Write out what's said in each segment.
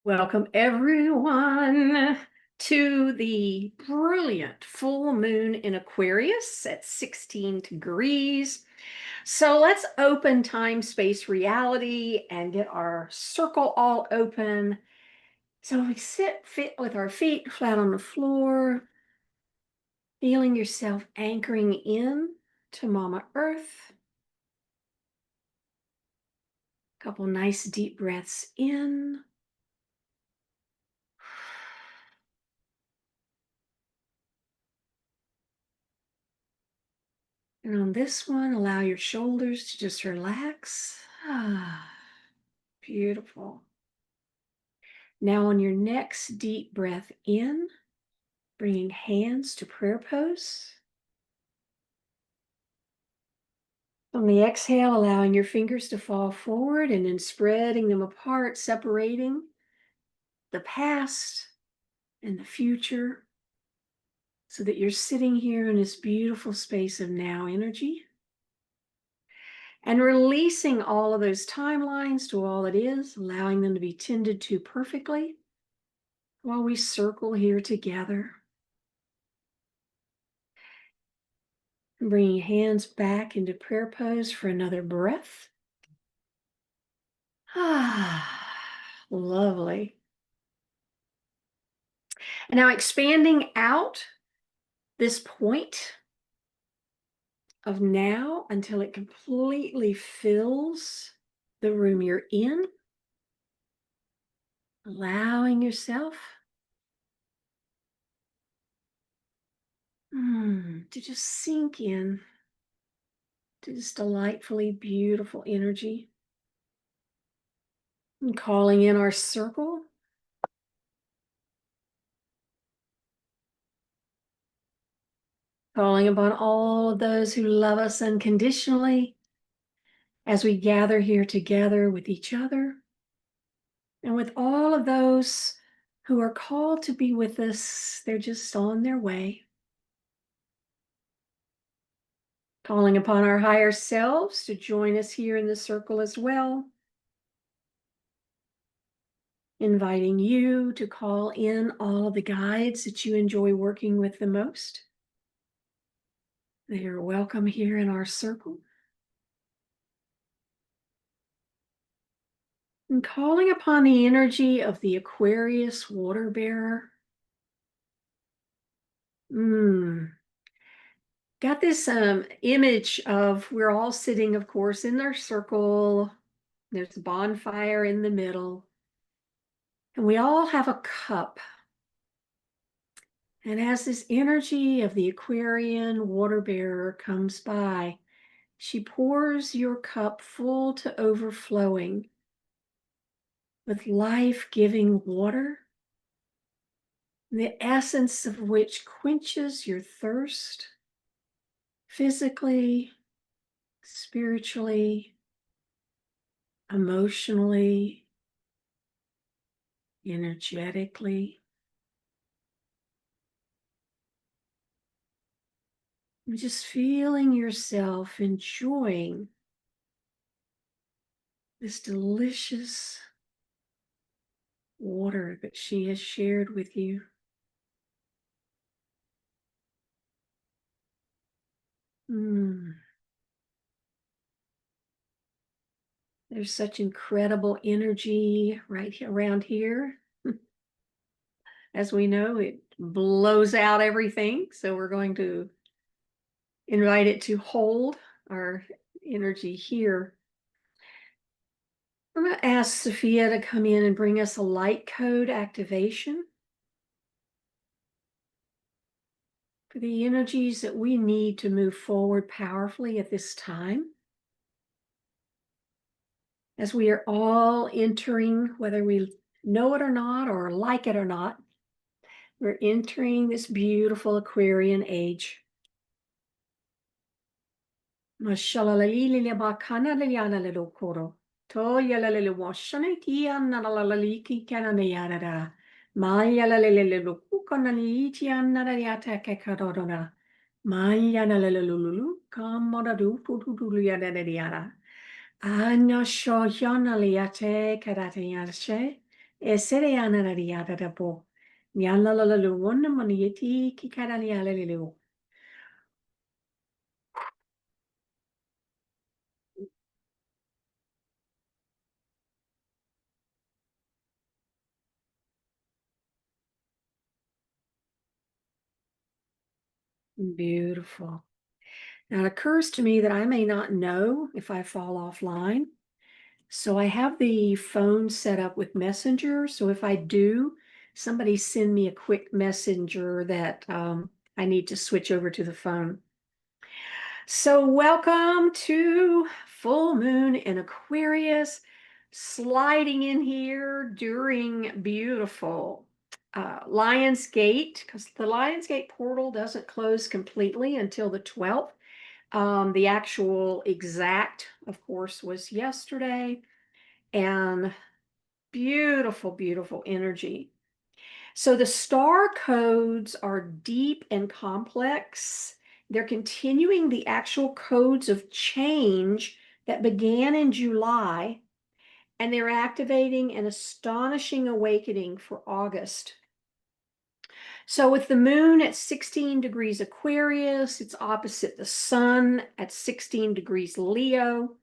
Welcome everyone to the brilliant full moon in Aquarius at 16 degrees. So let's open time, space, reality and get our circle all open. So we sit fit with our feet flat on the floor, feeling yourself anchoring in to Mama Earth. A couple nice deep breaths in. And on this one, allow your shoulders to just relax. Beautiful. Now on your next deep breath in, bringing hands to prayer pose. On the exhale, allowing your fingers to fall forward and then spreading them apart, separating the past and the future so that you're sitting here in this beautiful space of now energy. And releasing all of those timelines to all it is, allowing them to be tended to perfectly while we circle here together. And bringing hands back into prayer pose for another breath. Lovely. And now expanding out this point of now until it completely fills the room you're in. Allowing yourself to just sink in to this delightfully beautiful energy. And calling in our circle. Calling upon all of those who love us unconditionally as we gather here together with each other and with all of those who are called to be with us. They're just on their way. Calling upon our higher selves to join us here in the circle as well. Inviting you to call in all of the guides that you enjoy working with the most. They are welcome here in our circle. And calling upon the energy of the Aquarius water bearer. Got this image of we're all sitting, of course, in our circle. There's a bonfire in the middle. And we all have a cup. And as this energy of the Aquarian water bearer comes by, she pours your cup full to overflowing with life-giving water, the essence of which quenches your thirst physically, spiritually, emotionally, energetically. And just feeling yourself enjoying this delicious water that she has shared with you. There's such incredible energy right around here. As we know, it blows out everything. So we're going to invite it to hold our energy here. I'm going to ask Sophia to come in and bring us a light code activation for the energies that we need to move forward powerfully at this time. As we are all entering, whether we know it or not, or like it or not, we're entering this beautiful Aquarian age. Toya la le washana tia na la liki kana ne yarada. Maya la le kukana ni tia na yata kekadona. Maya na lulu kamada du tutu yada yada. Anya shoyana liate karate yashe. Esere anarariadadabo. Nyalalalalu, wonnamaniyeti kikaralialalilu. Beautiful. Now, it occurs to me that I may not know if I fall offline. So I have the phone set up with Messenger. So if I do, somebody send me a quick messenger that I need to switch over to the phone. So welcome to full moon in Aquarius, sliding in here during beautiful Lion's Gate, because the Lion's Gate portal doesn't close completely until the 12th. The actual exact, of course, was yesterday, and beautiful, beautiful energy. So the star codes are deep and complex. They're continuing the actual codes of change that began in July, and they're activating an astonishing awakening for August. So with the moon at 16 degrees Aquarius, it's opposite the sun at 16 degrees Leo.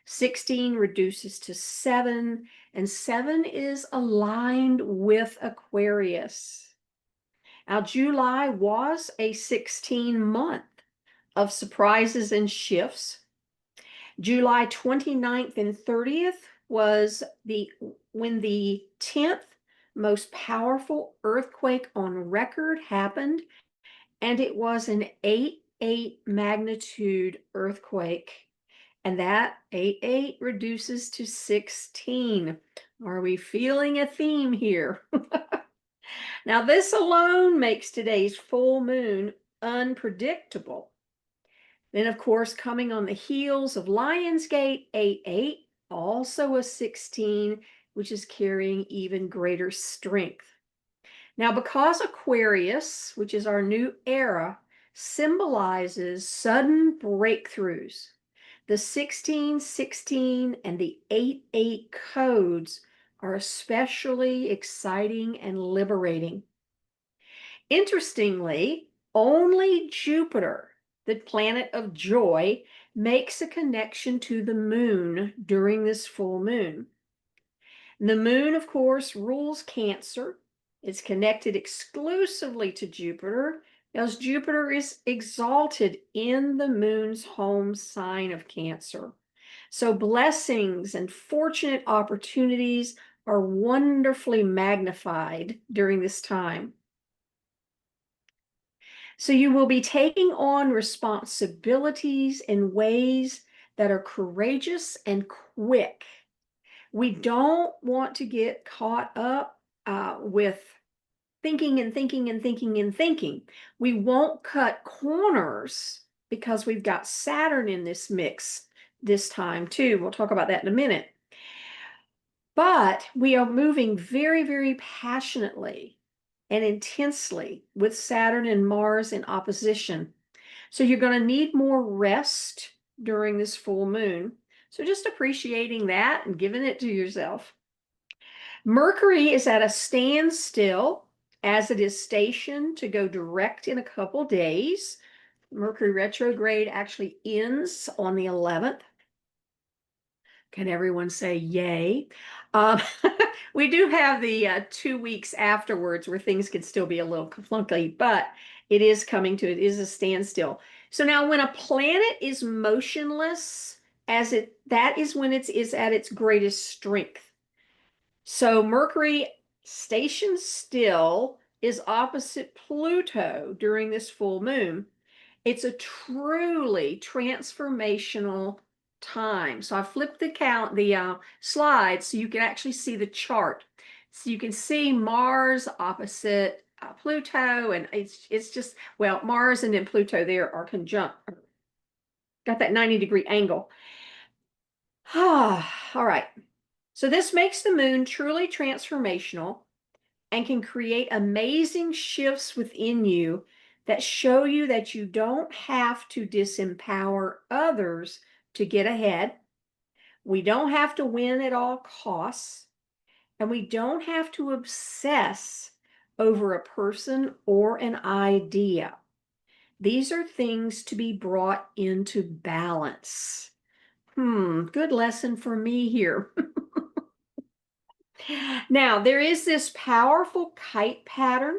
16 reduces to 7, and 7 is aligned with Aquarius. Now, July was a 16 month of surprises and shifts. July 29th and 30th was when the 10th most powerful earthquake on record happened, and it was an 8.8 magnitude earthquake. And that 8.8 reduces to 16. Are we feeling a theme here? Now, this alone makes today's full moon unpredictable. Then, of course, coming on the heels of Lionsgate 8.8, also a 16, which is carrying even greater strength. Now, because Aquarius, which is our new era, symbolizes sudden breakthroughs, the 1616 and the 8.8 codes are especially exciting and liberating. Interestingly, only Jupiter, the planet of joy, makes a connection to the moon during this full moon. The moon, of course, rules Cancer. It's connected exclusively to Jupiter, as Jupiter is exalted in the moon's home sign of Cancer. So blessings and fortunate opportunities are wonderfully magnified during this time. So you will be taking on responsibilities in ways that are courageous and quick. We don't want to get caught up with thinking and thinking and thinking and thinking. We won't cut corners because we've got Saturn in this mix this time too. We'll talk about that in a minute. But we are moving very, very passionately and intensely with Saturn and Mars in opposition. So you're going to need more rest during this full moon. So just appreciating that and giving it to yourself. Mercury is at a standstill as it is stationed to go direct in a couple days. Mercury retrograde actually ends on the 11th. Can everyone say yay? Um, we do have the 2 weeks afterwards where things can still be a little clunky, but it is coming to it is a standstill. So now when a planet is motionless, that is when it is at its greatest strength. So Mercury stationed still is opposite Pluto during this full moon. It's a truly transformational time. So I flipped the slide so you can actually see the chart. So you can see Mars opposite Pluto, and it's just, well, Mars and then Pluto there are conjunct, got that 90-degree angle. All right. So this makes the moon truly transformational and can create amazing shifts within you that show you that you don't have to disempower others to get ahead. We don't have to win at all costs. And we don't have to obsess over a person or an idea. These are things to be brought into balance. Good lesson for me here. Now, there is this powerful kite pattern,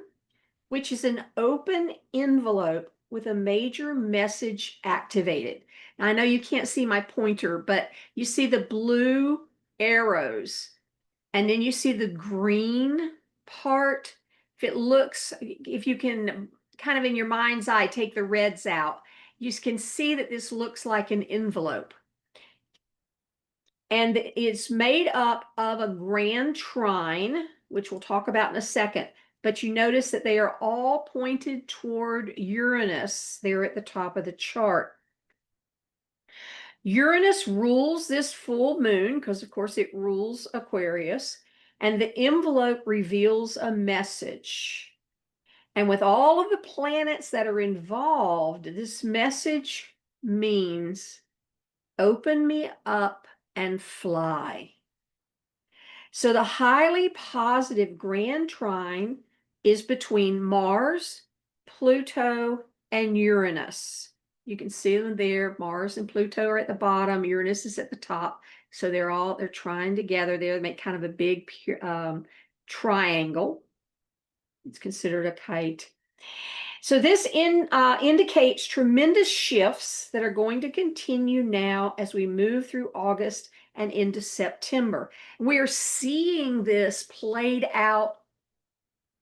which is an open envelope with a major message activated. Now, I know you can't see my pointer, but you see the blue arrows, and then you see the green part. If you can kind of in your mind's eye take the reds out, you can see that this looks like an envelope. And it's made up of a grand trine, which we'll talk about in a second. But you notice that they are all pointed toward Uranus there at the top of the chart. Uranus rules this full moon because, of course, it rules Aquarius. And the envelope reveals a message. And with all of the planets that are involved, this message means open me up and fly. So the highly positive grand trine is between Mars, Pluto, and Uranus. You can see them there. Mars and Pluto are at the bottom. Uranus is at the top. So they're trying together there. They make kind of a big triangle. It's considered a kite. So this indicates tremendous shifts that are going to continue now as we move through August and into September. We're seeing this played out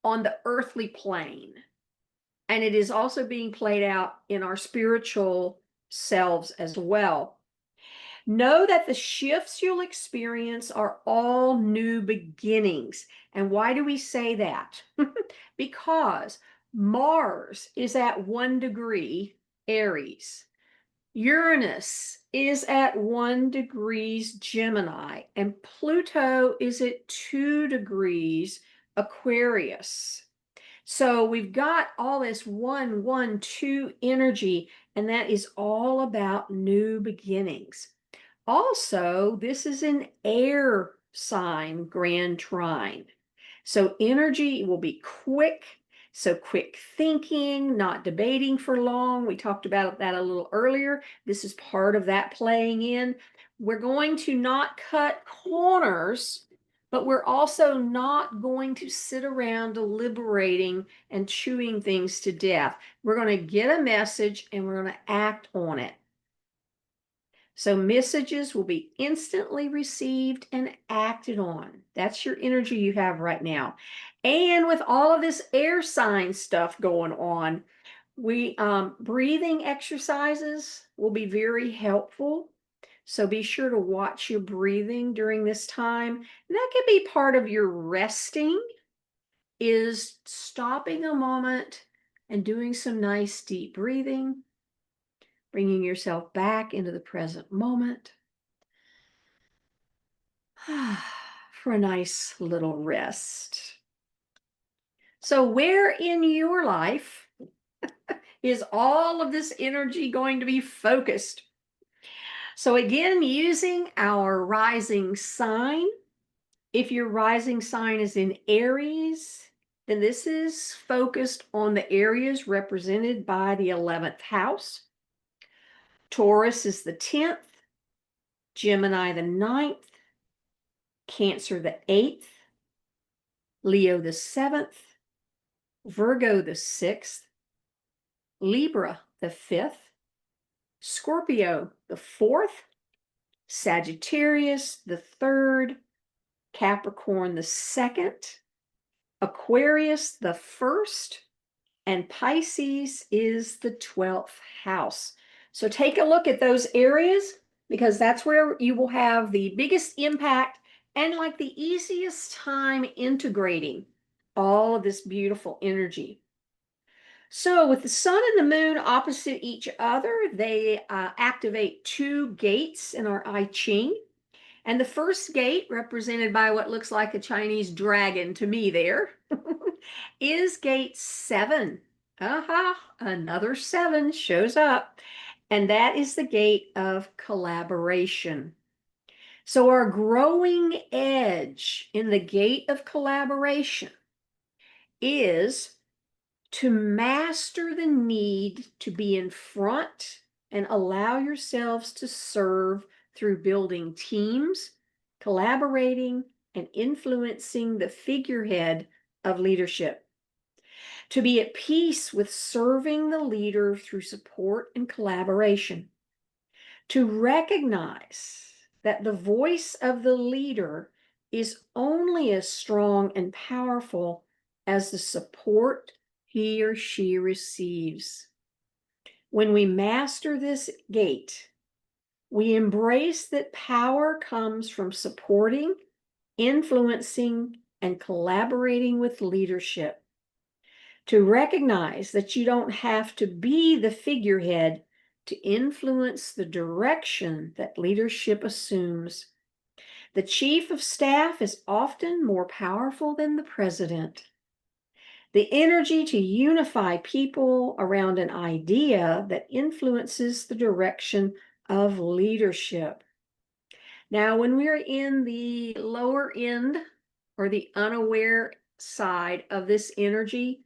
on the earthly plane, and it is also being played out in our spiritual selves as well. Know that the shifts you'll experience are all new beginnings. And why do we say that? Because Mars is at 1 degree Aries. Uranus is at 1 degrees Gemini, and Pluto is at 2 degrees Aquarius. So we've got all this 1, 1, 2 energy, and that is all about new beginnings. Also, this is an air sign grand trine. So energy will be quick. So quick thinking, not debating for long. We talked about that a little earlier. This is part of that playing in. We're going to not cut corners, but we're also not going to sit around deliberating and chewing things to death. We're going to get a message and we're going to act on it. So messages will be instantly received and acted on. That's your energy you have right now. And with all of this air sign stuff going on, breathing exercises will be very helpful. So be sure to watch your breathing during this time. And that could be part of your resting, is stopping a moment and doing some nice deep breathing, bringing yourself back into the present moment for a nice little rest. So where in your life is all of this energy going to be focused? So again, using our rising sign, if your rising sign is in Aries, then this is focused on the areas represented by the 11th house. Taurus is the 10th, Gemini the 9th, Cancer the 8th, Leo the 7th, Virgo the 6th, Libra the 5th, Scorpio the 4th, Sagittarius the 3rd, Capricorn the 2nd, Aquarius the 1st, and Pisces is the 12th house. So take a look at those areas, because that's where you will have the biggest impact and like the easiest time integrating all of this beautiful energy. So with the sun and the moon opposite each other, they activate 2 gates in our I Ching. And the first gate, represented by what looks like a Chinese dragon to me there, is gate 7. Another 7 shows up. And that is the gate of collaboration. So our growing edge in the gate of collaboration is to master the need to be in front and allow yourselves to serve through building teams, collaborating, and influencing the figurehead of leadership. To be at peace with serving the leader through support and collaboration. To recognize that the voice of the leader is only as strong and powerful as the support he or she receives. When we master this gate, we embrace that power comes from supporting, influencing, and collaborating with leadership. To recognize that you don't have to be the figurehead to influence the direction that leadership assumes. The chief of staff is often more powerful than the president. The energy to unify people around an idea that influences the direction of leadership. Now, when we're in the lower end or the unaware side of this energy,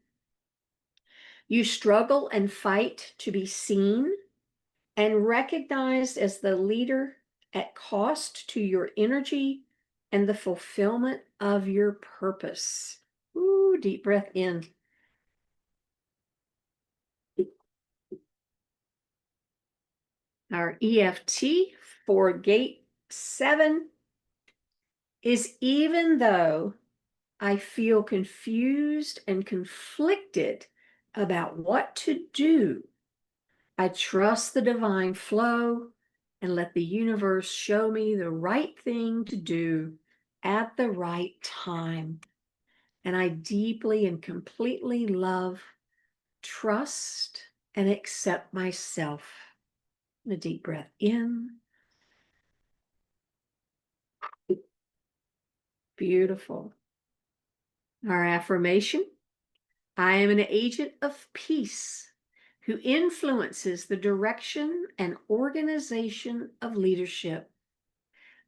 you struggle and fight to be seen and recognized as the leader at cost to your energy and the fulfillment of your purpose. Ooh, deep breath in. Our EFT for gate 7 is even though I feel confused and conflicted about what to do, I trust the divine flow and let the universe show me the right thing to do at the right time. And I deeply and completely love, trust, and accept myself. A deep breath in. Beautiful. Our affirmation: I am an agent of peace who influences the direction and organization of leadership.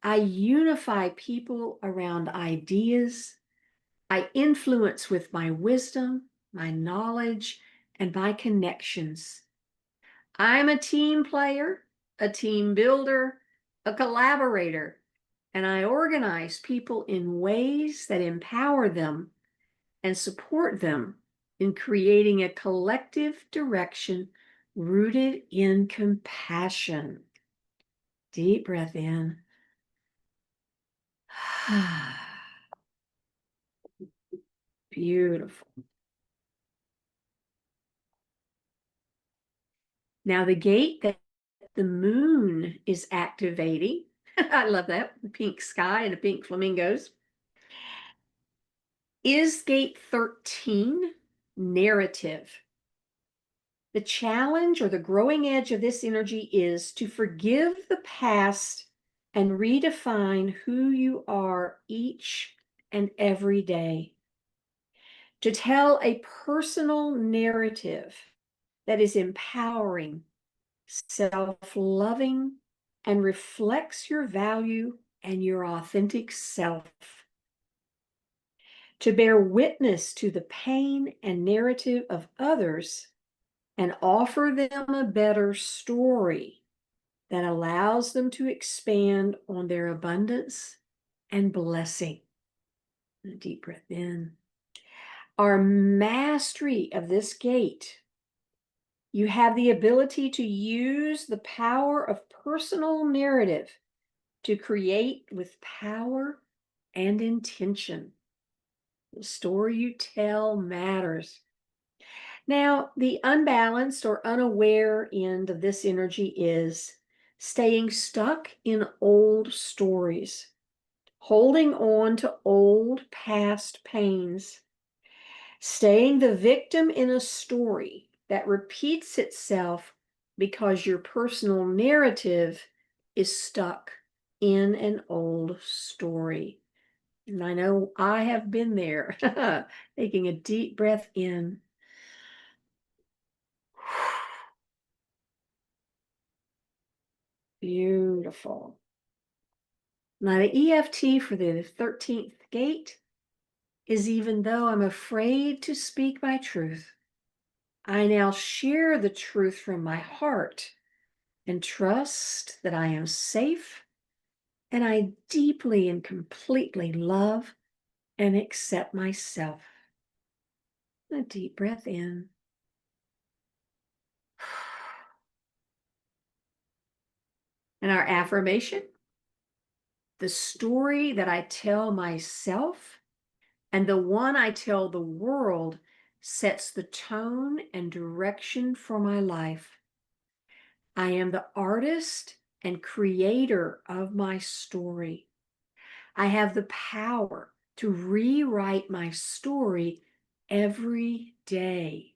I unify people around ideas. I influence with my wisdom, my knowledge, and my connections. I'm a team player, a team builder, a collaborator, and I organize people in ways that empower them and support them in creating a collective direction rooted in compassion. Deep breath in. Beautiful. Now, the gate that the moon is activating, I love that, the pink sky and the pink flamingos, is gate 13, narrative. The challenge or the growing edge of this energy is to forgive the past and redefine who you are each and every day. To tell a personal narrative that is empowering, self-loving, and reflects your value and your authentic self. To bear witness to the pain and narrative of others and offer them a better story that allows them to expand on their abundance and blessing. A deep breath in. Our mastery of this gate, you have the ability to use the power of personal narrative to create with power and intention. The story you tell matters. Now, the unbalanced or unaware end of this energy is staying stuck in old stories, holding on to old past pains, staying the victim in a story that repeats itself because your personal narrative is stuck in an old story. And I know I have been there. Taking a deep breath in. Beautiful. Now, the EFT for the 13th gate is even though I'm afraid to speak my truth, I now share the truth from my heart and trust that I am safe and I deeply and completely love and accept myself. A deep breath in. And our affirmation, the story that I tell myself and the one I tell the world sets the tone and direction for my life. I am the artist and creator of my story. I have the power to rewrite my story every day.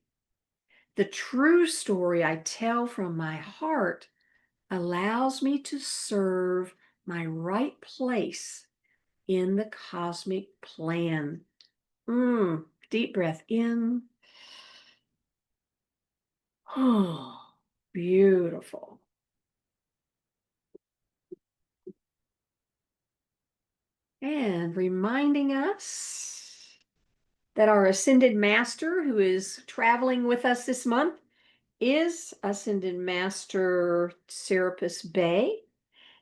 The true story I tell from my heart allows me to serve my right place in the cosmic plan. Deep breath in. Oh, beautiful. And reminding us that our Ascended Master, who is traveling with us this month, is Ascended Master Serapis Bay,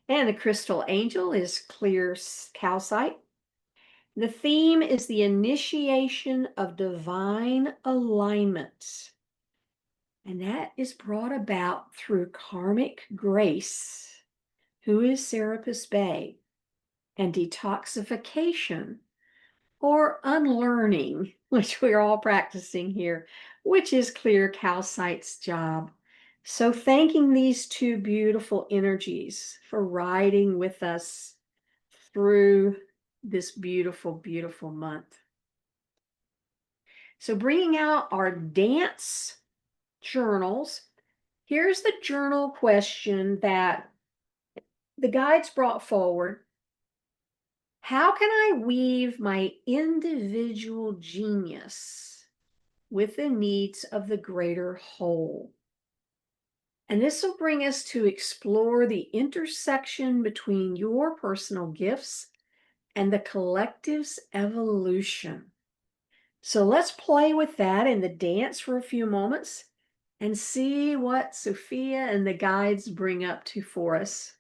and the crystal angel is clear calcite. The theme is the initiation of divine alignment, and that is brought about through karmic grace, who is Serapis Bay, and detoxification or unlearning, which we're all practicing here, which is clear calcite's job. So, thanking these two beautiful energies for riding with us through this beautiful, beautiful month. So, bringing out our dance journals, here's the journal question that the guides brought forward. How can I weave my individual genius with the needs of the greater whole? And this will bring us to explore the intersection between your personal gifts and the collective's evolution. So let's play with that in the dance for a few moments and see what Sophia and the guides bring up to for us.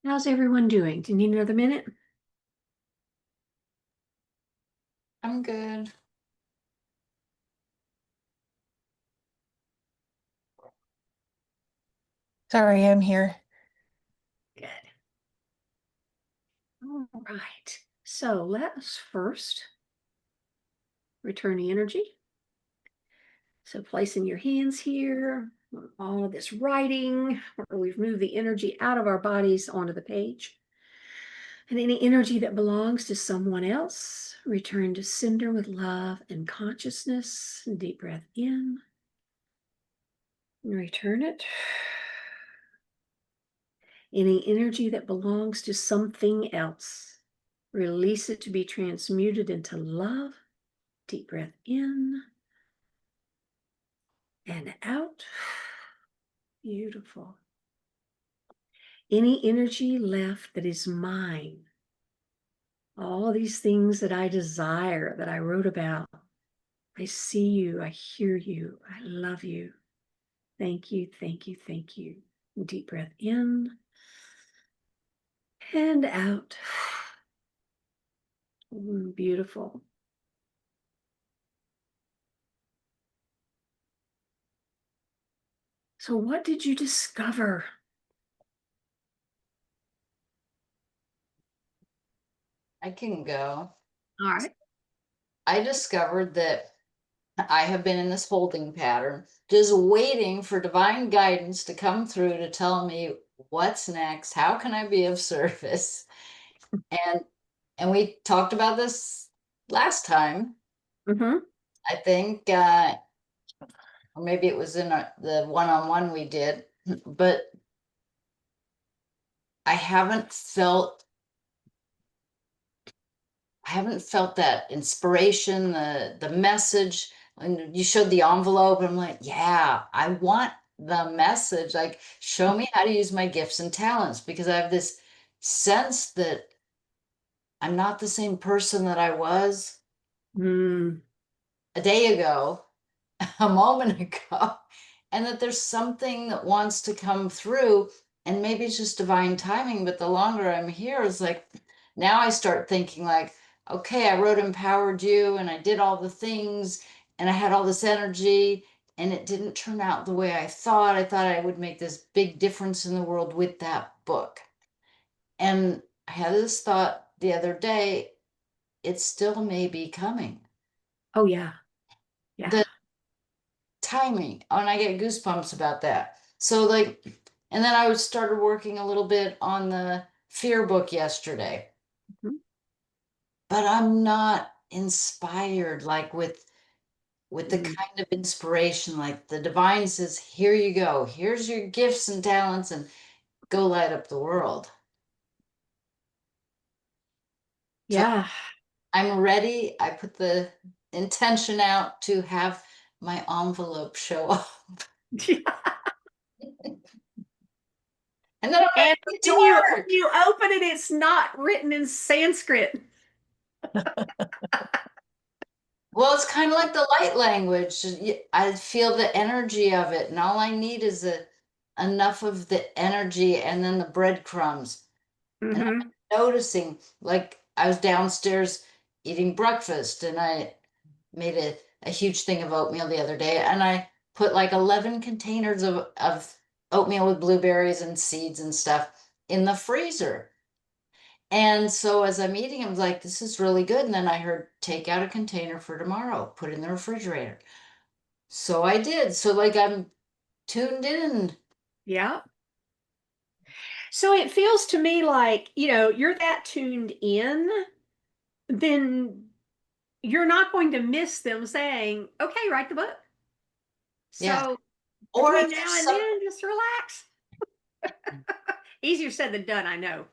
How's everyone doing? Do you need another minute? I'm good. Sorry, I'm here. Good. All right. So let us first return the energy. So placing your hands here, all of this writing, where we've moved the energy out of our bodies onto the page. And any energy that belongs to someone else, return to sender with love and consciousness. Deep breath in and return it. Any energy that belongs to something else, release it to be transmuted into love. Deep breath in and out. Beautiful. Any energy left that is mine, all these things that I desire, that I wrote about. I see you, I hear you, I love you. Thank you, thank you, thank you. Deep breath in and out. Beautiful. So, what did you discover? I can go. All right. I discovered that I have been in this holding pattern, just waiting for divine guidance to come through to tell me what's next, how can I be of service? And we talked about this last time, Mm-hmm. I think, or maybe it was in the one-on-one we did, but I haven't felt I haven't felt that inspiration, the message. And you showed the envelope, and I'm like, yeah, I want the message. Like, show me how to use my gifts and talents because I have this sense that I'm not the same person that I was Mm. a day ago, a moment ago, and that there's something that wants to come through. And maybe it's just divine timing, but the longer I'm here, it's like now I start thinking like, okay, I wrote Empowered You and I did all the things and I had all this energy and it didn't turn out the way I thought. I thought I would make this big difference in the world with that book. And I had this thought the other day, it still may be coming. Oh, yeah. Yeah. The timing. Oh, and I get goosebumps about that. So like, and then I started working a little bit on the fear book yesterday, Mhm. but I'm not inspired like with the Mm. kind of inspiration like the divine says, here you go, here's your gifts and talents, and go light up the world. So Yeah. I'm ready. I put the intention out to have my envelope show up, and then I'm ready And to get to when work. you open it, it's not written in Sanskrit. Well, it's kind of like the light language. I feel the energy of it, and all I need is enough of the energy and then the breadcrumbs. And I'm Mm-hmm. noticing, like I was downstairs eating breakfast, and I made a huge thing of oatmeal the other day, and I put like 11 containers of oatmeal with blueberries and seeds and stuff in the freezer. And so as I'm eating, I'm like, this is really good. And then I heard, take out a container for tomorrow, put it in the refrigerator. So I did. So like I'm tuned in. Yeah. So it feels to me like, you're that tuned in, then you're not going to miss them saying, okay, write the book. Yeah. So Or between if there's now and some, then, just relax. Easier said than done, I know.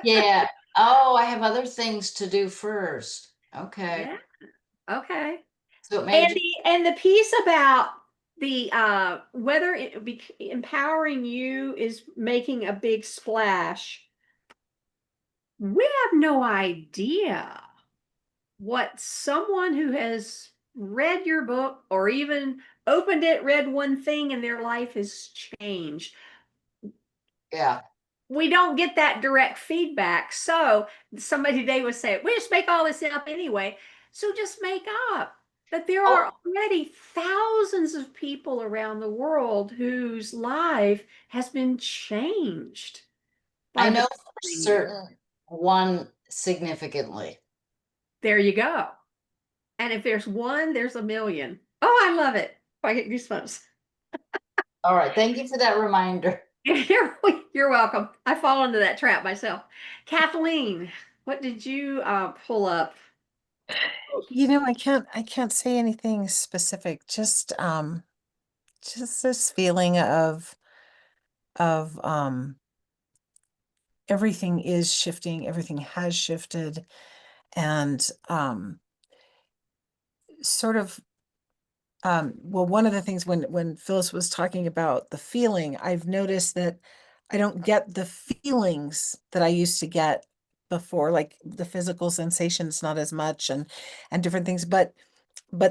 yeah. Oh, I have other things to do first. Okay. Yeah. Okay. So it may And just, the piece about the whether empowering you is making a big splash, we have no idea what someone who has read your book or even opened it, read one thing, and their life has changed. yeah. we don't get that direct feedback. So somebody today was saying, we just make all this up anyway. So just make up that there are Oh, already thousands of people around the world whose life has been changed I by know for believing you. certain one significantly. There you go. And if there's one, there's a million. Oh, I love it. I get goosebumps. All right. Thank you for that reminder. You're welcome. I fall into that trap myself. Kathleen, what did you pull up? I can't say anything specific, just this feeling of everything is shifting, everything has shifted, and sort of well, one of the things when Phyllis was talking about the feeling, I've noticed that I don't get the feelings that I used to get before, like the physical sensations, not as much, and different things, but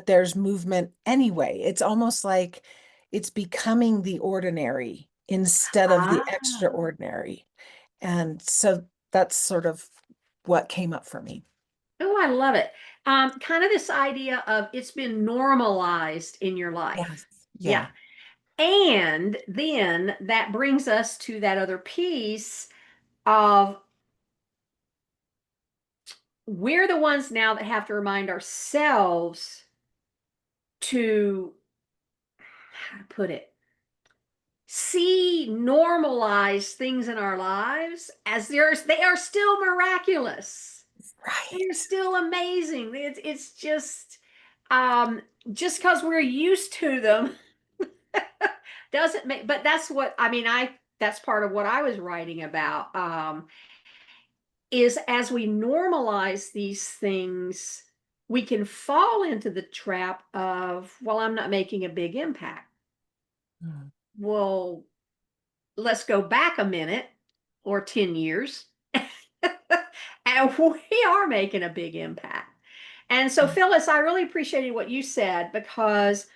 there's movement anyway. It's almost like it's becoming the ordinary instead of the Ah, extraordinary. And so that's sort of what came up for me. oh, I love it. Kind of this idea of it's been normalized in your life. Yes. Yeah. Yeah. And then that brings us to that other piece of we're the ones now that have to remind ourselves to, how to put it, see normalized things in our lives as they are still miraculous. They're Right. still amazing. It's just because we're used to them doesn't make, but that's what I mean. That's part of what I was writing about. Is as we normalize these things, we can fall into the trap of, well, I'm not making a big impact. Mm. Well, let's go back a minute or 10 years. And we are making a big impact. And so, Phyllis, I really appreciated what you said because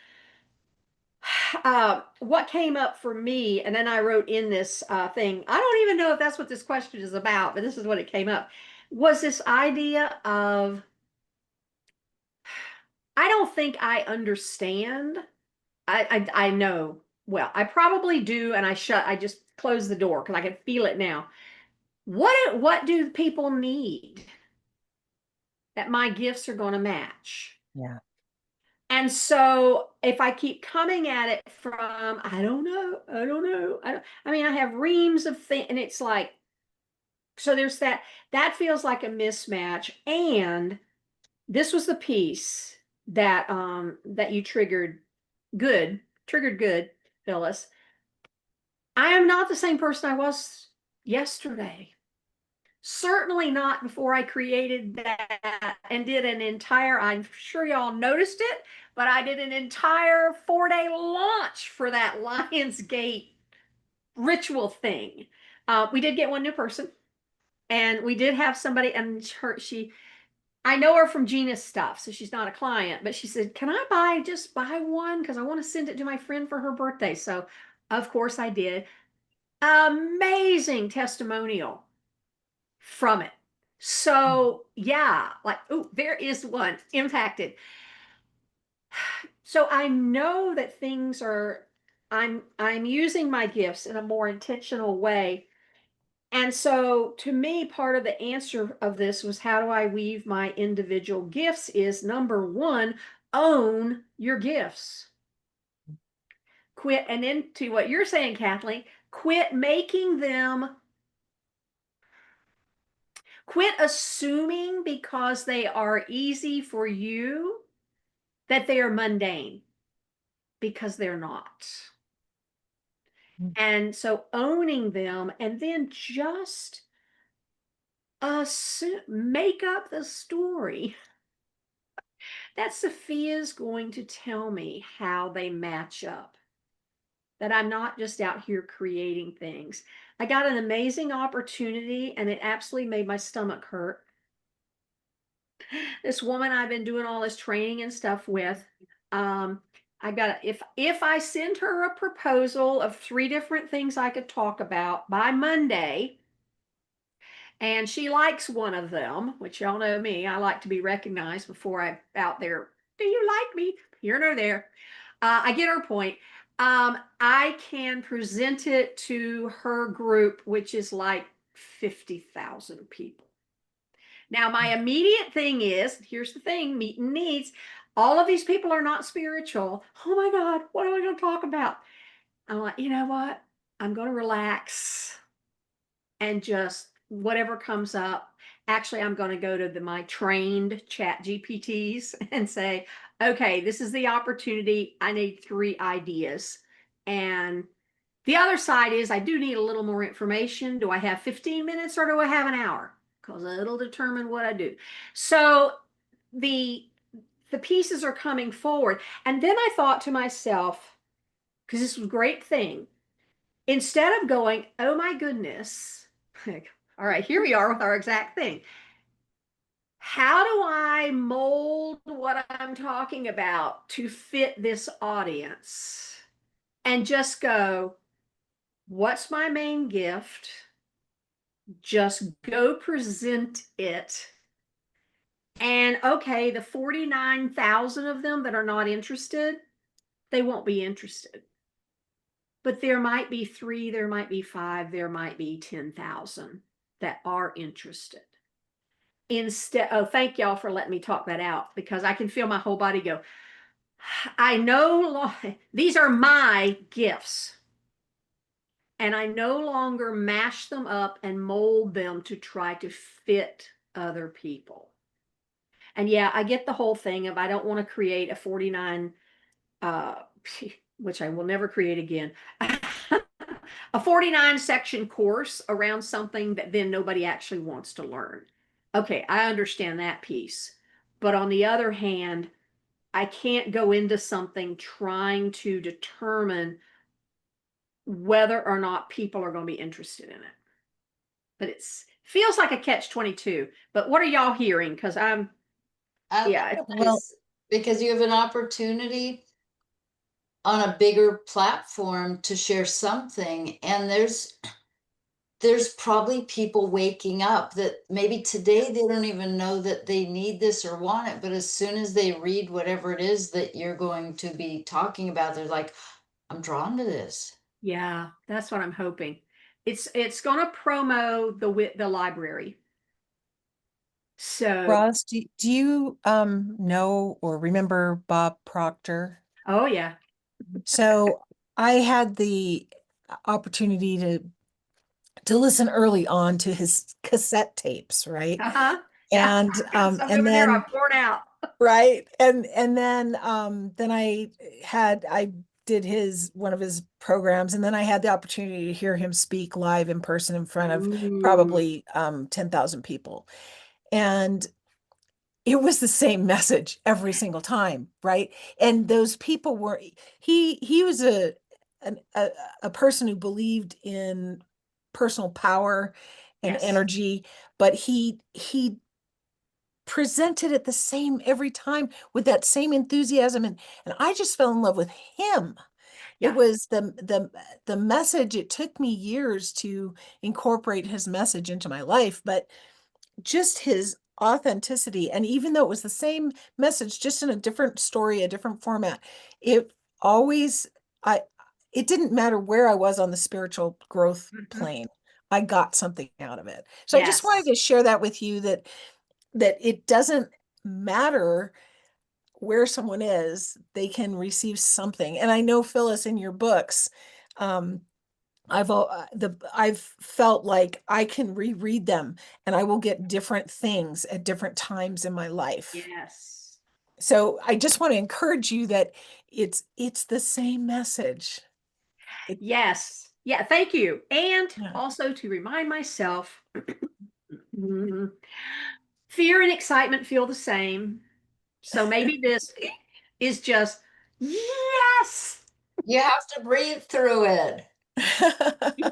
what came up for me, and then I wrote in this thing, I don't even know if that's what this question is about, but this is what it came up, was this idea of, I don't think I understand. I know, well, I probably do, and I just closed the door because I can feel it now. What do people need that my gifts are going to match? Yeah. And so if I keep coming at it from, I don't know, I don't know, I mean, I have reams of things, and it's like, so there's that feels like a mismatch. And this was the piece that you triggered good, Phyllis. I am not the same person I was yesterday. Certainly not before I created that and did an entire, I'm sure y'all noticed it, but I did an entire 4-day launch for that Lionsgate ritual thing. We did get one new person, and we did have somebody, and I know her from Gina's stuff, so she's not a client, but she said, can I just buy one? Because I want to send it to my friend for her birthday. So, of course, I did. Amazing testimonial from it. So yeah, like, oh, there is one impacted. So I know that things are, I'm using my gifts in a more intentional way. And so to me, part of the answer of this was, how do I weave my individual gifts is number one, own your gifts. Quit, and then to what you're saying, Kathleen, quit making them, quit assuming because they are easy for you that they are mundane, because they're not. Mm. And so owning them, and then just make up the story that Sophia's going to tell me how they match up, that I'm not just out here creating things. I got an amazing opportunity, and it absolutely made my stomach hurt. This woman I've been doing all this training and stuff with, um, if I send her a proposal of 3 different things I could talk about by Monday, and she likes one of them, which y'all know me, I like to be recognized before I'm out there. Do you like me? Here nor there. I get her point. I can present it to her group, which is like 50,000 people. Now, my immediate thing is, here's the thing, meeting needs. All of these people are not spiritual. Oh my God, what am I going to talk about? I'm like, you know what? I'm going to relax and just whatever comes up. Actually, I'm going to go to my trained chat GPTs and say, okay, this is the opportunity. I need 3 ideas. And the other side is I do need a little more information. Do I have 15 minutes or do I have an hour? Because it'll determine what I do. So the the pieces are coming forward. And then I thought to myself, because this was a great thing, instead of going, oh my goodness, all right, here we are with our exact thing. How do I mold what I'm talking about to fit this audience? And just go, what's my main gift? Just go present it. And okay, the 49,000 of them that are not interested, they won't be interested. But there might be 3, there might be 5, there might be 10,000 that are interested. Instead, oh, thank y'all for letting me talk that out, because I can feel my whole body go, I know these are my gifts. And I no longer mash them up and mold them to try to fit other people. And yeah, I get the whole thing of I don't want to create a 49, uh, which I will never create again, a 49 section course around something that then nobody actually wants to learn. Okay, I understand that piece. But on the other hand, I can't go into something trying to determine whether or not people are going to be interested in it. But it feels like a catch 22. But what are y'all hearing? Because I yeah, like Well, this because you have an opportunity on a bigger platform to share something, and there's probably people waking up that maybe today they don't even know that they need this or want it, but as soon as they read whatever it is that you're going to be talking about, they're like, I'm drawn to this. yeah, that's what I'm hoping. It's going to promo the library. So, Ross, do you know or remember Bob Proctor? oh yeah. So I had the opportunity to listen early on to his cassette tapes, right? Uh-huh. Yeah. Got some And over there then I've worn out. right. And then I did his one of his programs, and then I had the opportunity to hear him speak live in person in front of Ooh, probably 10,000 people. And it was the same message every single time, right? And those people were he was an, a person who believed in personal power and yes. energy, but he presented it the same every time with that same enthusiasm, and I just fell in love with him. It Yeah. was the message. It took me years to incorporate his message into my life, but just his authenticity, and even though it was the same message just in a different story, a different format, it always I it didn't matter where I was on the spiritual growth Mhm. plane. I got something out of it. So I just wanted Yes. to share that with you, that it doesn't matter where someone is, they can receive something. And I know, Phyllis, in your books, um, I've felt like I can reread them and I will get different things at different times in my life. Yes. So I just want to encourage you that it's the same message. It, Yes. Yeah, thank you. And yeah. also to remind myself, fear and excitement feel the same. So maybe this is just yes. You have to breathe through it,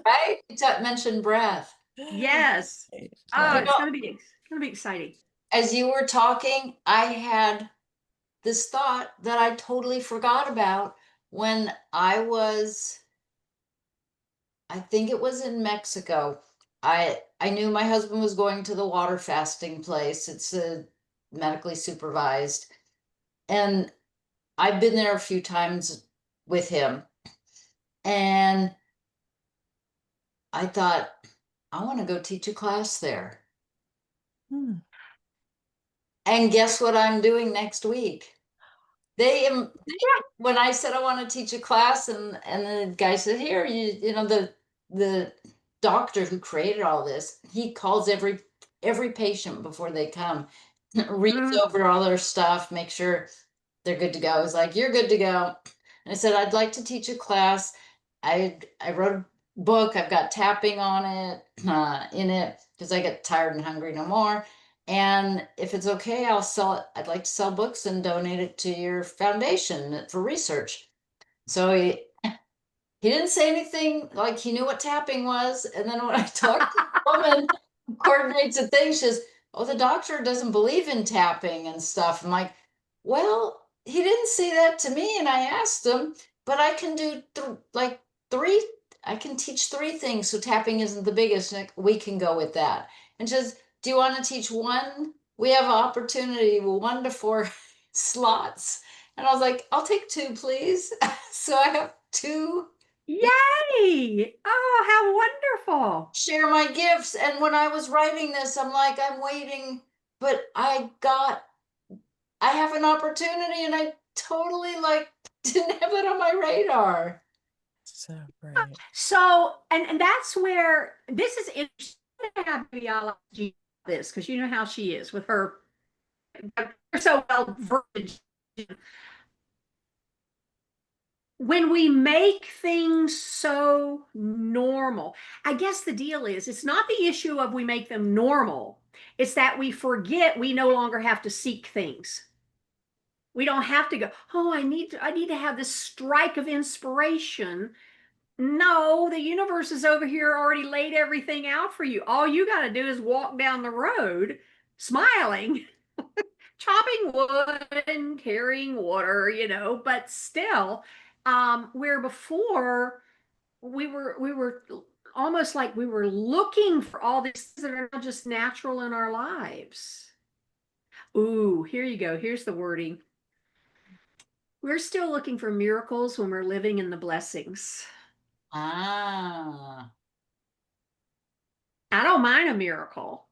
right? You mentioned breath. Yes. Oh, You Right. know, it's gonna be exciting. as you were talking, I had this thought that I totally forgot about when I think it was in Mexico. I knew my husband was going to the water fasting place. It's a medically supervised. And I've been there a few times with him. And I thought, I want to go teach a class there. Hmm. And guess what I'm doing next week? When I said I want to teach a class, and the guy said, "Here, you know the doctor who created all this, he calls every patient before they come, reads Mm. over all their stuff, make sure they're good to go." He's like, "You're good to go." And I said, "I'd like to teach a class. I wrote a book. I've got tapping on it in it because I get tired and hungry no more. And if it's okay, I'll sell it. I'd like to sell books and donate it to your foundation for research." So he didn't say anything like he knew what tapping was. And then when I talked to the woman who coordinates the thing, she says, "Oh, the doctor doesn't believe in tapping and stuff." I'm like, "Well, he didn't say that to me." And I asked him, "But I can do like three, I can teach three things. So tapping isn't the biggest. Like, we can go with that." And she says, "Do you want to teach one? We have an opportunity, 1 to 4 slots." And I was like, "I'll take two, please." So I have two Yay! Oh, how wonderful. share my gifts. And when I was writing this, I'm like, I'm waiting, but I have an opportunity, and I totally like didn't have it on my radar. So great. So, and that's where this is interesting to have biology this, because you know how she is with her so well versed. When we make things so normal, I guess the deal is it's not the issue of we make them normal, it's that we forget we no longer have to seek things. We don't have to go, oh, I need to have this strike of inspiration. No, the universe is over here already laid everything out for you. All you got to do is walk down the road smiling, chopping wood and carrying water, but still, where before we were almost like we were looking for all these things that are not just natural in our lives. Ooh, here you go. Here's the wording. We're still looking for miracles when we're living in the blessings. Ah, I don't mind a miracle,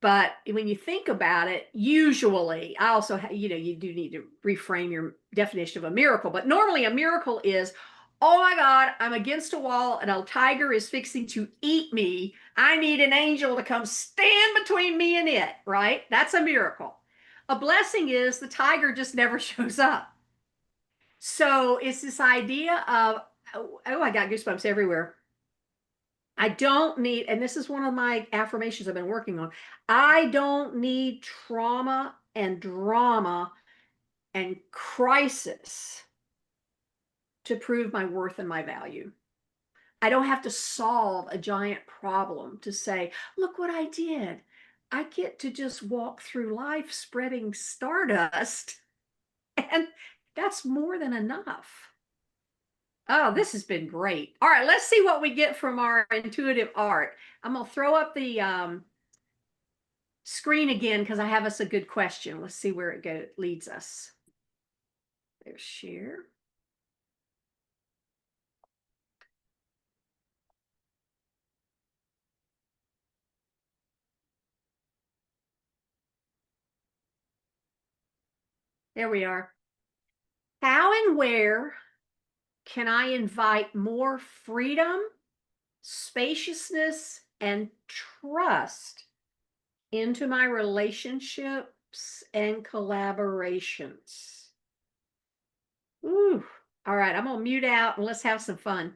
but when you think about it, usually, I also, you do need to reframe your definition of a miracle, but normally a miracle is, oh my God, I'm against a wall and a tiger is fixing to eat me. I need an angel to come stand between me and it, right? That's a miracle. A blessing is the tiger just never shows up. So it's this idea of, oh, I got goosebumps everywhere. I don't need, and this is one of my affirmations I've been working on. I don't need trauma and drama and crisis to prove my worth and my value. I don't have to solve a giant problem to say, look what I did. I get to just walk through life spreading stardust, and that's more than enough. Oh, this has been great. All right, let's see what we get from our intuitive art. I'm going to throw up the screen again because I have us a good question. Let's see where it leads us. There's share. There we are. How and where can I invite more freedom, spaciousness, and trust into my relationships and collaborations? Ooh. All right, I'm going to mute out and let's have some fun.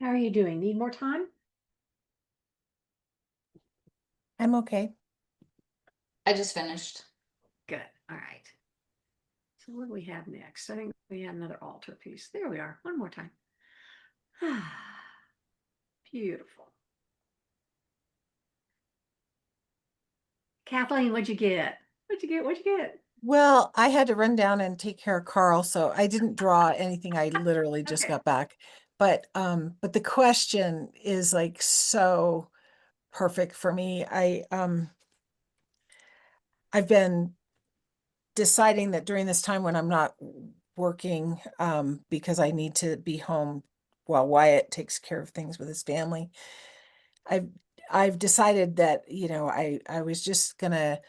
How are you doing? Need more time? I'm okay. I just finished. Good. All right. So what do we have next? I think we have another altar piece. There we are. One more time. Beautiful. Kathleen, what'd you get? What'd you get? What'd you get? Well, I had to run down and take care of Carl, so I didn't draw anything. I literally just Okay. got back. But the question is like so perfect for me. I've been deciding that during this time when I'm not working, because I need to be home while Wyatt takes care of things with his family. I've I've decided that, I was just gonna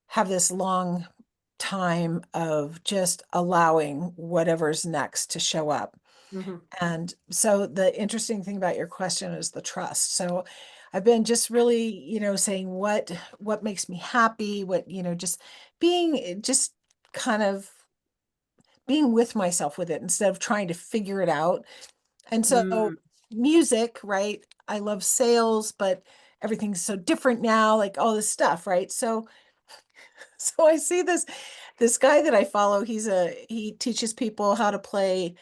have this long time of just allowing whatever's next to show up. Mhm. And so the interesting thing about your question is the trust. So I've been just really, saying what makes me happy, just being just kind of being with myself with it instead of trying to figure it out. And so Mm. music, right? I love sales, but everything's so different now, like all this stuff, right? So so I see this guy that I follow, he teaches people how to play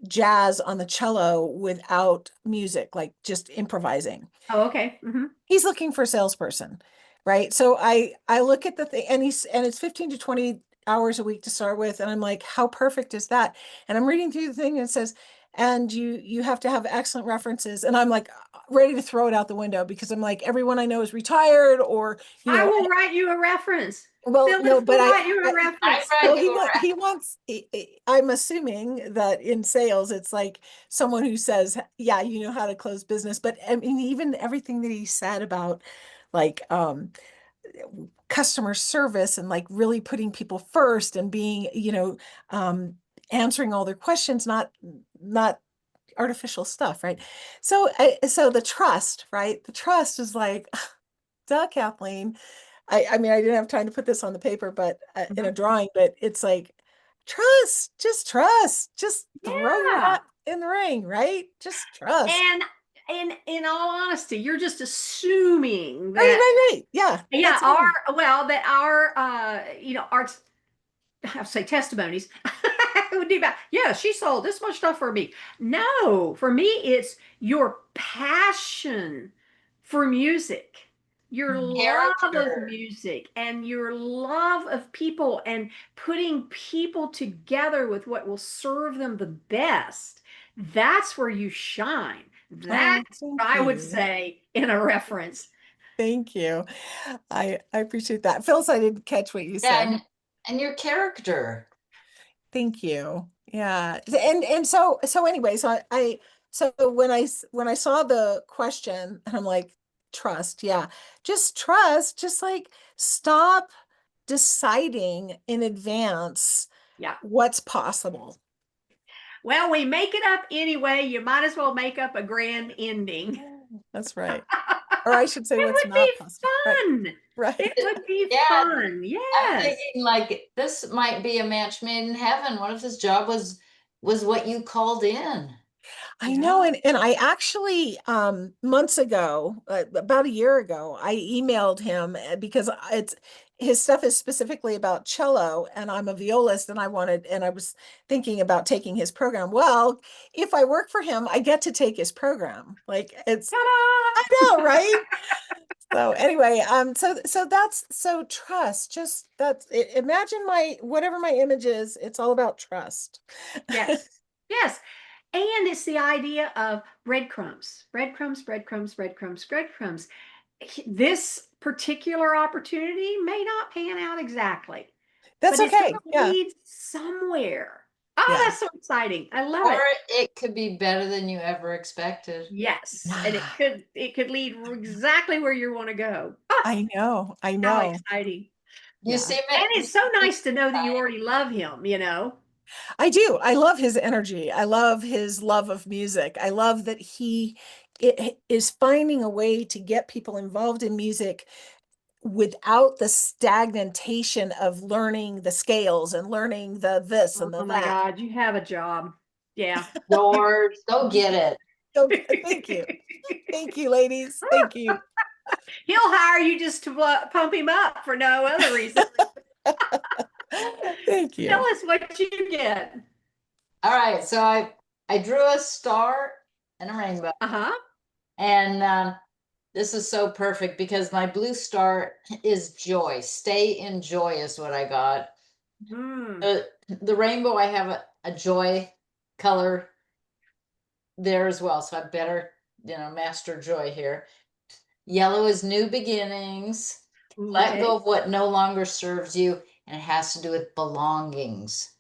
jazz on the cello without music, like just improvising. Oh, okay. Hmm. He's looking for a salesperson, right? So I look at the thing, and it's 15 to 20 hours a week to start with, and I'm like, how perfect is that? And I'm reading through the thing and it says, and you have to have excellent references, and I'm like ready to throw it out the window because I'm like, everyone I know is retired, or I will write you a reference. well, no, Phyllis but will write you a I reference. read well, you a he wants, I'm assuming that in sales, it's like someone who says, yeah, you know how to close business. But I mean, even everything that he said about like, customer service and like really putting people first and being, um, answering all their questions, not artificial stuff, right? So, so the trust, right? The trust is like, duh, Kathleen. I mean, I didn't have time to put this on the paper, but in a Mhm. drawing, but it's like, just throw your Yeah. hat in the ring, right? Just trust. And in all honesty, you're just assuming Right, that, right, right. Yeah, yeah, that's me. that our our I say testimonies would be about, yeah, she sold this much stuff for me. No, for me, it's your passion for music, your love of character. music, and your love of people, and putting people together with what will serve them the best. That's where you shine. Oh, That's thank what I would you. say in a reference. Thank you. I appreciate that. Phyllis, I didn't catch what you Yeah, said. and your character. Thank you. Yeah. And so anyway, so when I saw the question and I'm like, trust, yeah. Just trust, just like stop deciding in advance Yeah. what's possible. Well, we make it up anyway. You might as well make up a grand ending. That's right. Or I should say It what's would be not possible. Right. fun. It Right. would be Yeah, fun. I'm Yes. thinking like this might be a match made in heaven. What if this job was what you called in? I know, Yeah. and I actually months ago, about a year ago, I emailed him because it's his stuff is specifically about cello, and I'm a violist, and I was thinking about taking his program. Well, if I work for him, I get to take his program. Like I Ta-da! know, right? So anyway, so that's so trust. Just imagine my whatever my image is. It's all about trust. Yes. Yes. And it's the idea of breadcrumbs, breadcrumbs, breadcrumbs, breadcrumbs, breadcrumbs. This particular opportunity may not pan out exactly, That's but it's going okay. to Yeah, lead somewhere. Oh, yeah. that's so exciting. I love Or it. it could be better than you ever expected. Yes, and Yeah. it could lead exactly where you want to go. Ah, I know, I how know. exciting. You Yeah, seem And it. it's so nice to know that you already love him, you know? I do. I love his energy. I love his love of music. I love that is finding a way to get people involved in music without the stagnation of learning the scales and learning the this and the Oh my that. God, you have a job. Yeah. You George, go get it. Okay, thank you. Thank you, ladies. Thank you. He'll hire you just to pump him up for no other reason. Thank Tell you. us what you get. All right, so I drew a star and a rainbow, Uh-huh. and this is so perfect because my blue star is joy. Stay in joy is what I got. Hmm. The rainbow, I have a joy color there as well, so I better, master joy here. Yellow is new beginnings. Let Okay. go of what no longer serves you, and it has to do with belongings.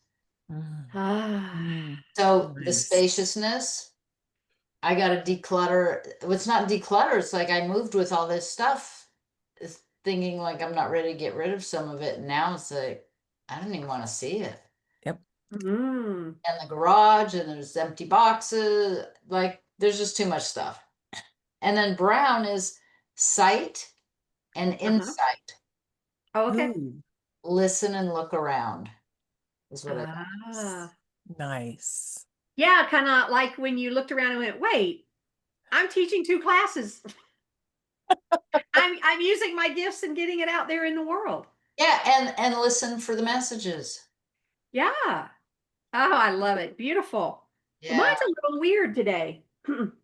Mm, Ah. mm, So the nice. spaciousness, I got to declutter. It's not declutter, it's like I moved with all this stuff, thinking like I'm not ready to get rid of some of it. And now it's like, I don't even want to see it. Yep. Mm. And the garage, and there's empty boxes. Like, there's just too much stuff. And then brown is sight and Uh-huh. insight. Oh, okay. Ooh, Listen and look around is what I got. Ah. nice. Yeah, kind of like when you looked around and went, wait, I'm teaching 2 classes. I'm using my gifts and getting it out there in the world. Yeah, and listen for the messages. Yeah. Oh, I love it. Beautiful. Yeah. Mine's a little weird today.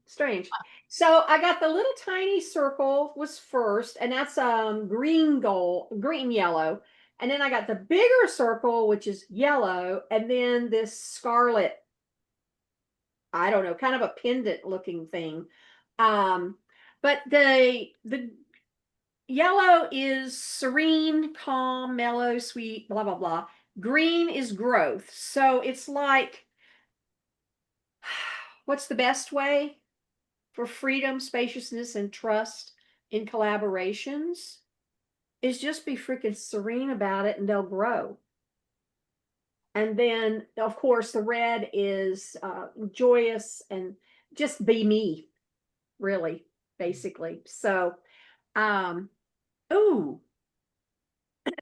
Strange. So I got the little tiny circle was first, and that's green gold, green yellow. And then I got the bigger circle, which is yellow, and then this scarlet, I don't know, kind of a pendant looking thing. Um, but the yellow is serene, calm, mellow, sweet, blah blah blah. Green is growth. So it's like, what's the best way for freedom, spaciousness, and trust in collaborations? Is just be freaking serene about it and they'll grow. And then, of course, the red is joyous and just be me, really, basically. So, um, ooh,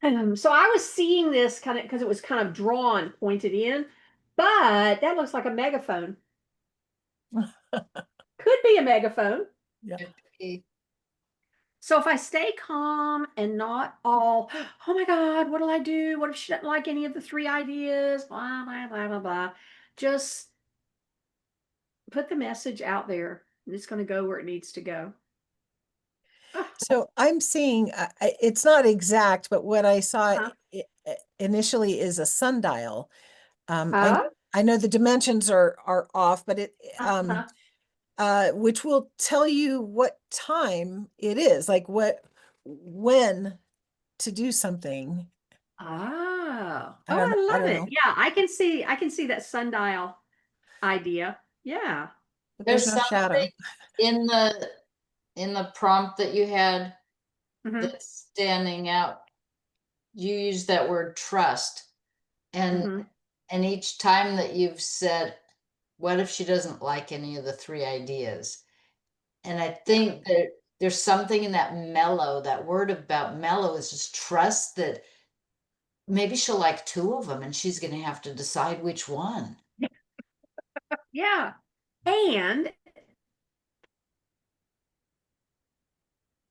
so I was seeing this kind of because it was kind of drawn, pointed in, but that looks like a megaphone. Could be a megaphone. Yeah. So if I stay calm and not all, oh my God, what'll I do? What if she doesn't like any of the 3 ideas? Blah, blah, blah, blah, blah. Just put the message out there. And it's going to go where it needs to go. So I'm seeing, it's not exact, but what I saw Uh-huh. initially is a sundial. I Uh, I know the dimensions are off, but uh-huh. which will tell you what time it is, like when to do something. Oh, I don't I I love don't it. know, Yeah, I can see that sundial idea. Yeah. but there's There's no something shadow. in the prompt that you had Mm-hmm. that's standing out. You use that word trust. And Mm-hmm. and each time that you've said, what if she doesn't like any of the 3 ideas? And I Yeah. think that there's something in that mellow, that word about mellow is just trust that maybe she'll like 2 of them and she's going to have to decide which one. Yeah. And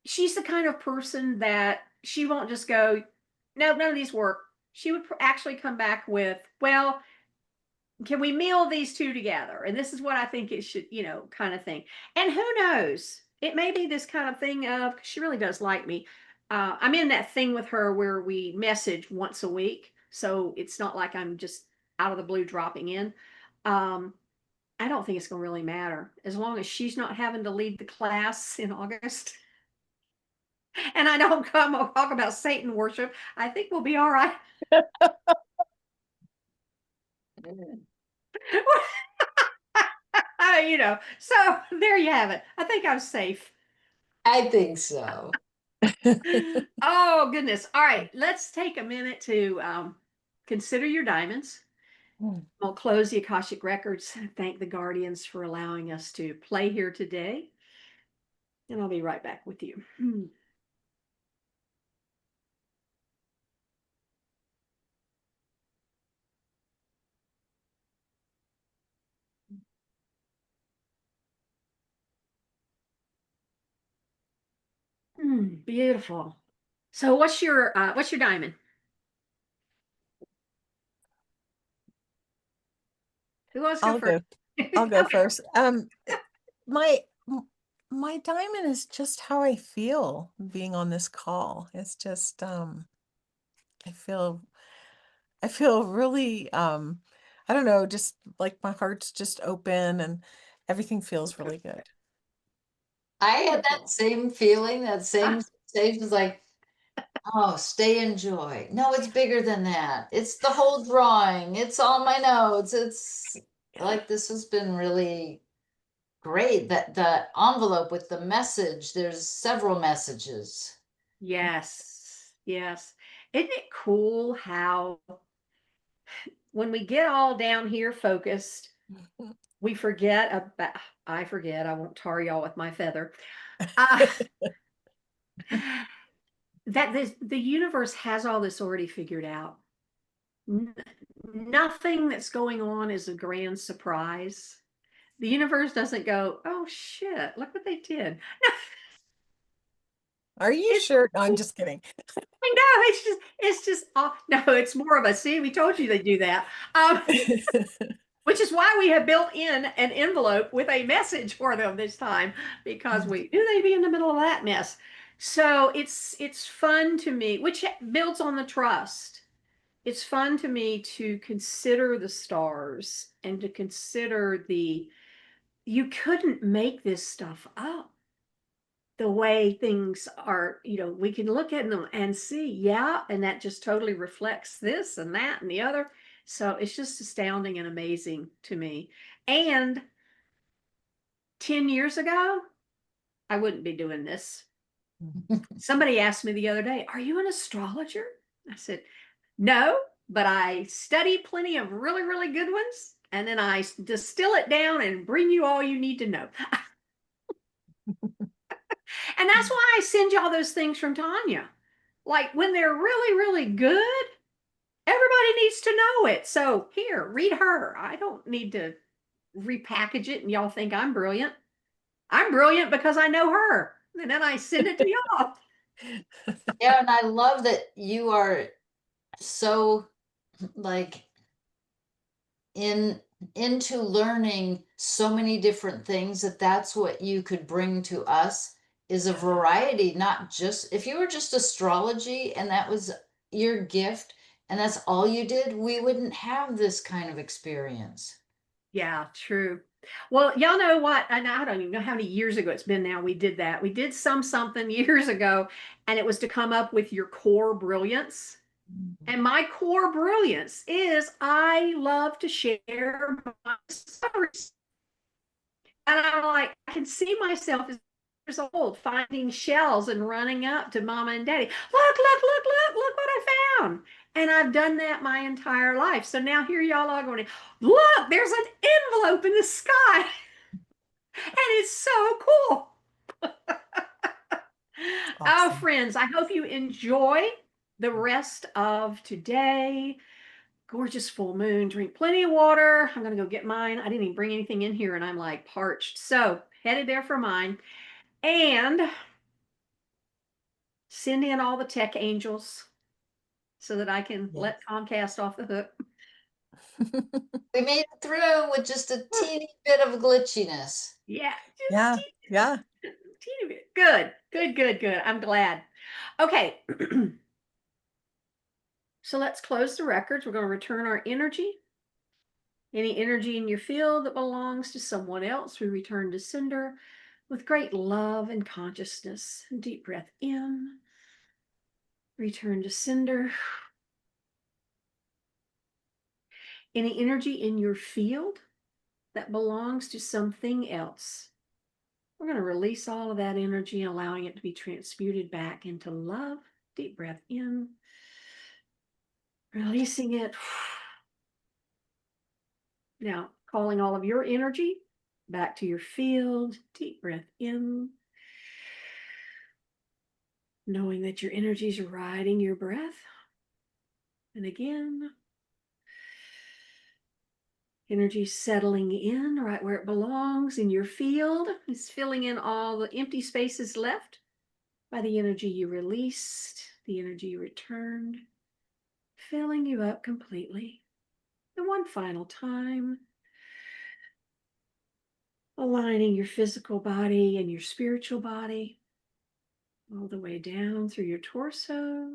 she's the kind of person that she won't just go, no, none of these work. She would actually come back with, well, can we meal these 2 together? And this is what I think it should, kind of thing. And who knows? It may be this kind of thing of, she really does like me. I'm in that thing with her where we message once a week. So it's not like I'm just out of the blue dropping in. Um, I don't think it's going to really matter as long as she's not having to lead the class in August. And I don't come or talk about Satan worship. I think we'll be all right. So there you have it. I think I'm safe. I think so. Oh, goodness. All right. Let's take a minute to consider your diamonds. I'll close the Akashic Records. Thank the Guardians for allowing us to play here today. And I'll be right back with you. Beautiful. So what's your diamond? Who wants to go I'll first? go. I'll go Okay. first. My my diamond is just how I feel being on this call. It's just I feel I feel really I don't know, just like my heart's just open and everything feels really good. I had that Beautiful. same feeling, that same Ah, sensation, was like, oh, stay in joy. No, it's bigger than that. It's the whole drawing. It's all my notes. It's yeah. like this has been really great. That the envelope with the message, there's several messages. Yes. Yes. Isn't it cool how when we get all down here focused, we forget about, I forget, I won't tar y'all with my feather. Uh, that the universe has all this already figured out. N- Nothing that's going on is a grand surprise. The universe doesn't go, oh shit, look what they did. No, Are you it's sure? No, I'm just kidding. I know it's just no, it's more of a see, we told you they do that. Which is why we have built in an envelope with a message for them this time, because we knew they'd be in the middle of that mess. So it's fun to me, which builds on the trust. It's fun to me to consider the stars and to consider you couldn't make this stuff up the way things are. We can look at them and see, yeah, and that just totally reflects this and that and the other. So it's just astounding and amazing to me. And 10 years ago, I wouldn't be doing this. Somebody asked me the other day, are you an astrologer? I said, no, but I study plenty of really, really good ones. And then I distill it down and bring you all you need to know. And that's why I send y'all those things from Tanya. Like when they're really, really good, everybody needs to know it. So here, read her. I don't need to repackage it and y'all think I'm brilliant. I'm brilliant because I know her. And then I send it to y'all. Yeah, and I love that you are so like in into learning so many different things that that's what you could bring to us is a variety, not just if you were just astrology and that was your gift and that's all you did, we wouldn't have this kind of experience. Yeah, true. Well, y'all know what? And I don't even know how many years ago it's been now we did that. We did something years ago, and it was to come up with your core brilliance. And my core brilliance is I love to share my discoveries. And I'm like, I can see myself as years old finding shells and running up to mama and daddy. Look what I found. And I've done that my entire life. So now here y'all are going, look, there's an envelope in the sky. And it's so cool. Oh, Awesome. friends, I hope you enjoy the rest of today. Gorgeous full moon. Drink plenty of water. I'm going to go get mine. I didn't even bring anything in here and I'm like parched. So headed there for mine. And send in all the tech angels so that I can Yes. let Comcast off the hook. We made it through with just a teeny bit of glitchiness. Yeah, just Yeah, yeah. teeny bit. Good, good, good, good. I'm glad. Okay. So let's close the records. We're going to return our energy. Any energy in your field that belongs to someone else, we return to sender with great love and consciousness. Deep breath in, return to sender. Any energy in your field that belongs to something else, we're going to release all of that energy, allowing it to be transmuted back into love. Deep breath in, releasing it. Now, calling all of your energy back to your field. Deep breath in, knowing that your energy is riding your breath. And again, energy settling in right where it belongs in your field. It's filling in all the empty spaces left. by the energy you released, the energy you returned, filling you up completely. And one final time, aligning your physical body and your spiritual body all the way down through your torso,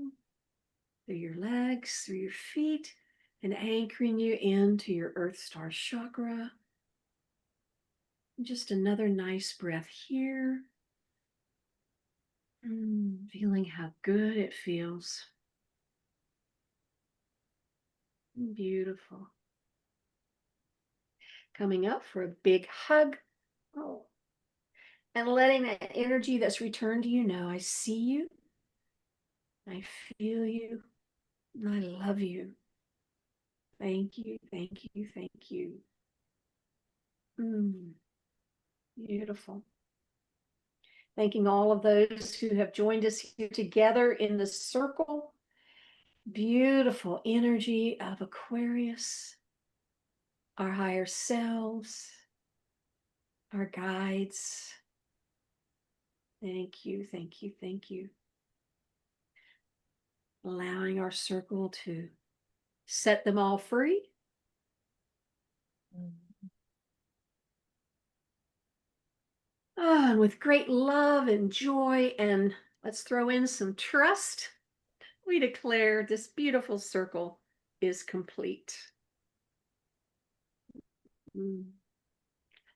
through your legs, through your feet, and anchoring you into your Earth Star chakra. Just another nice breath here. Feeling how good it feels. Beautiful. Coming up for a big hug. Oh. And letting that energy that's returned to you know, I see you, I feel you, and I love you. Thank you, thank you, thank you. Beautiful. Thanking all of those who have joined us here together in the circle. Beautiful energy of Aquarius, our higher selves, our guides. Thank you, thank you, thank you. Allowing our circle to set them all free. And with great love and joy, and let's throw in some trust, we declare this beautiful circle is complete.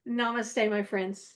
Namaste, my friends.